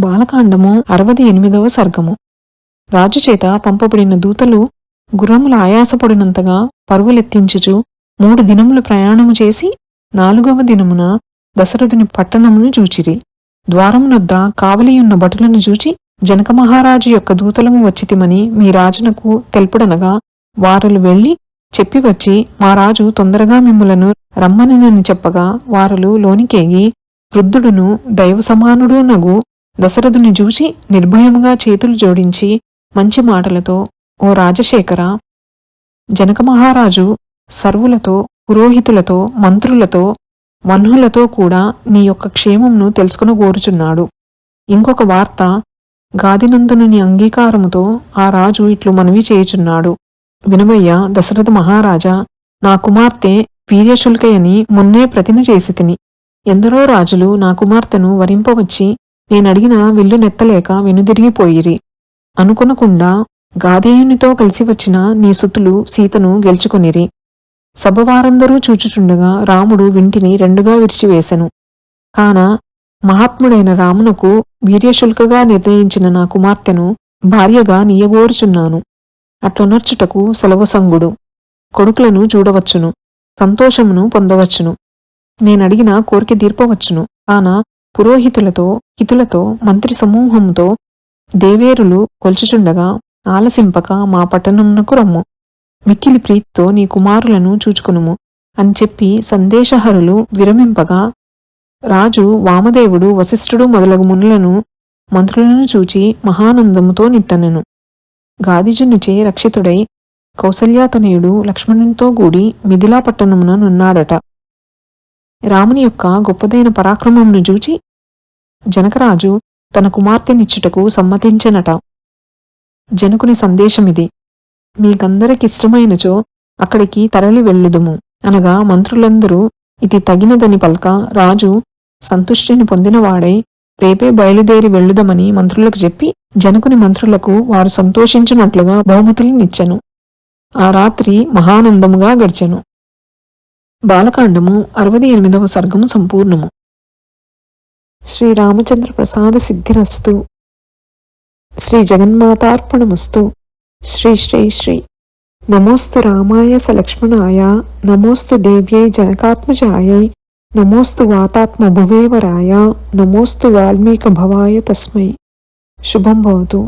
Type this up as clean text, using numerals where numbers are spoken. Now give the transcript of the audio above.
బాలకాండము 68వ సర్గము. రాజుచేత పంపబడిన దూతలు గుర్రముల ఆయాసపడినంతగా పరుగులెత్తించుచు 3 దినములు ప్రయాణము చేసి 4వ దినమున దశరథుని పట్టణమును చూచిరి. ద్వారమునొద్ద కావలియున్న భటులను చూచి, జనక మహారాజు యొక్క దూతలము వచ్చితిమని మీ రాజునకు తెలుపుడనగా, వారలు వెళ్లి చెప్పివచ్చి, మా రాజు తొందరగా మిమ్ములను రమ్మనని చెప్పగా, వారలు లోనికేగి వృద్ధుడును దైవ సమానుడు నగు దశరథుని చూచి నిర్భయముగా చేతులు జోడించి మంచి మాటలతో, ఓ రాజశేఖర, జనక మహారాజు సర్వులతో, పురోహితులతో, మంత్రులతో, వన్హులతో కూడా నీ యొక్క క్షేమమును తెలుసుకొనగోరుచున్నాడు. ఇంకొక వార్త, గాదినందనుని అంగీకారముతో ఆ రాజు ఇట్లు మనవి చేయుచున్నాడు. వినవయ్య దశరథ మహారాజా, నా కుమార్తె వీర్యశుల్కయని మొన్నే ప్రతిన చేసి తిని. ఎందరో రాజులు నా కుమార్తెను వరింపవచ్చి నేనడిగిన విల్లు నెత్తలేక వెనుదిరిగిపోయిరి. అనుకొనకుండా గాధేయునితో కలిసి వచ్చిన నీ సుతులు సీతను గెలుచుకొనిరి. సభవారందరూ చూచుచుండగా రాముడు వింటిని రెండుగా విరిచివేశెను. కాన మహాత్ముడైన రామునకు వీర్యశుల్కగా నిర్ణయించిన నా కుమార్తెను భార్యగా నీయగోరుచున్నాను. అట్లనర్చుటకు సెలవసంగుడు. కొడుకులను చూడవచ్చును, సంతోషమును పొందవచ్చును, నేనడిగిన కోరిక తీర్పవచ్చును. కాన పురోహితులతో, హితులతో, మంత్రి సమూహంతో దేవేరులు కొల్చుచుండగా ఆలసింపక మా పట్టణమునకు రమ్ము. మిక్కిలి ప్రీతితో నీ కుమారులను చూచుకునుము అని చెప్పి సందేశహరులు విరమింపగా, రాజు వామదేవుడు, వశిష్ఠుడు మొదలగు మునులను, మంత్రులను చూచి మహానందముతో నిట్టనెను. గాదిజునిచే రక్షితుడై కౌసల్యాతనయుడు లక్ష్మణునితో కూడి మిథిలా పట్టణమున నున్నాడట. రాముని యొక్క గొప్పదైన పరాక్రమమును చూచి జనకరాజు తన కుమార్తెనిచ్చుటకు సమ్మతించెనట. జనకుని సందేశమిది: మీకందరికిష్టమైనచో అక్కడికి తరలి వెళ్ళుదుము అనగా మంత్రులందరూ ఇది తగినదని పలక, రాజు సంతుష్టిని పొందినవాడై రేపే బయలుదేరి వెళ్ళుదమని మంత్రులకు చెప్పి, జనకుని మంత్రులకు వారు సంతోషించినట్లుగా బహుమతులనిచ్చెను. ఆ రాత్రి మహానందముగా గడిచెను. బాలకాండము 68వ సర్గము సంపూర్ణము. శ్రీరామచంద్ర ప్రసాద సిద్ధిరస్తు. శ్రీ జగన్మాతార్పణమస్తు. శ్రీ శ్రీ శ్రీ. నమోస్తు రామాయ సలక్ష్మణాయ, నమోస్తు దేవ్యై జనకాత్మజాయై, నమోస్తు వాతాత్మ భువేవరాయ, నమోస్తు వాల్మీక భవాయ తస్మై. శుభం భవతు.